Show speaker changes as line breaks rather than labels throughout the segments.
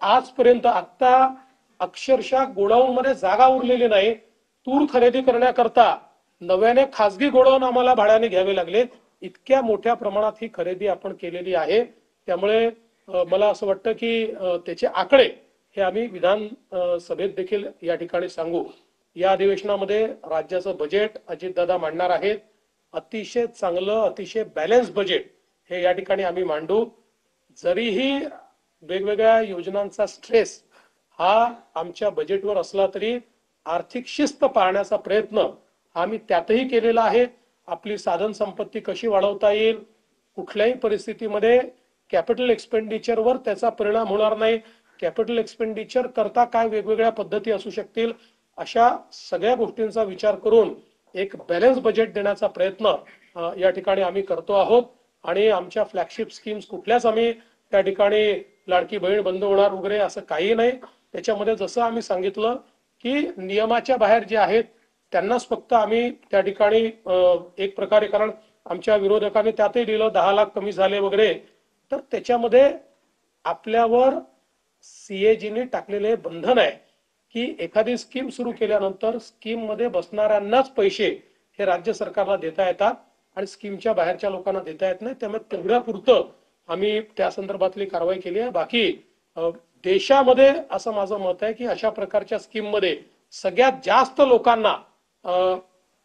आजपर्यंत आता अक्षरशः गोडाऊन मध्ये जागा उरलेली नाही, तूर खरेदी करण्याकरता नव्याने खासगी गोडाऊन आम्हाला भाड्याने घ्यावे लागले। इतक्या मोठ्या प्रमाणात ही खरेदी आपण केलेली आहे। त्यामुळे मला असं वाटतं की त्याचे आकडे हे आम्ही विधान सभेत देखील या ठिकाणी सांगू। या अधिवेशनामध्ये राज्याचं बजेट अजितदादा मांडणार आहेत। अतिशय चांगलं, अतिशय बॅलन्स बजेट हे या ठिकाणी आम्ही मांडू। जरीही वेगवेगळ्या योजनांचा स्ट्रेस हा आमच्या बजेटवर असला तरी आर्थिक शिस्त पाळण्याचा प्रयत्न आम्ही त्यातही केलेला आहे। आपली साधन संपत्ती कशी वाढवता येईल, कुठल्याही परिस्थितीमध्ये कॅपिटल एक्सपेंडिचरवर त्याचा परिणाम होणार नाही, कॅपिटल एक्सपेंडिचर करता काय वेगवेगळ्या पद्धती असू शकतील, अशा सगळ्या गोष्टींचा विचार करून एक बॅलन्स बजेट देण्याचा प्रयत्न या ठिकाणी आम्ही करतो आहोत। आणि आमच्या फ्लॅगशिप स्कीम्स कुठल्याच आम्ही त्या ठिकाणी लाडकी बहीण बंद होणार वगैरे असं काही नाही। त्याच्यामध्ये जसं आम्ही सांगितलं की नियमाच्या बाहेर जे आहेत त्यांनाच फक्त आम्ही त्या ठिकाणी एक प्रकारे, कारण आमच्या विरोधकांनी त्यातही लिहिलं 10 लाख कमी झाले वगैरे, तर त्याच्यामध्ये आपल्यावर सीएजीने टाकलेले बंधन आहे की एखादी स्कीम सुरू केल्यानंतर स्कीम मध्ये बसणाऱ्यांनाच पैसे हे राज्य सरकारला देता येतात आणि स्कीमच्या बाहेरच्या लोकांना देता येत नाही। त्यामुळे तेवढ्यापुरतं आम्ही त्या संदर्भातली कारवाई केली आहे। बाकी देशामध्ये असं माझं मत आहे की अशा प्रकारच्या स्कीम मध्ये सगळ्यात जास्त लोकांना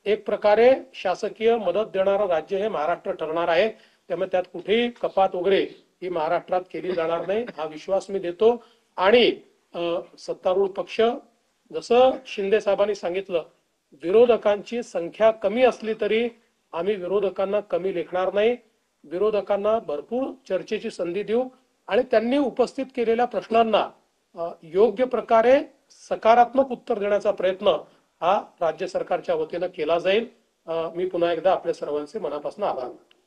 एक प्रकारे शासकीय मदत देणारं राज्य हे महाराष्ट्र ठरणार आहे। त्यामुळे त्यात कुठेही कपात वगैरे ही महाराष्ट्रात केली जाणार नाही हा विश्वास मी देतो। आणि सत्तारूढ पक्ष, जसं शिंदे साहेबांनी सांगितलं, विरोधकांची संख्या कमी असली तरी आम्ही विरोधकांना कमी लेखणार नाही। विरोधकांना भरपूर चर्चेची संधी देऊ आणि त्यांनी उपस्थित केलेल्या प्रश्नांना योग्य प्रकारे सकारात्मक उत्तर देण्याचा प्रयत्न हा राज्य सरकारच्या वतीने केला जाईल। मी पुन्हा एकदा आपल्या सर्वांचे मनापासून आभार मानतो।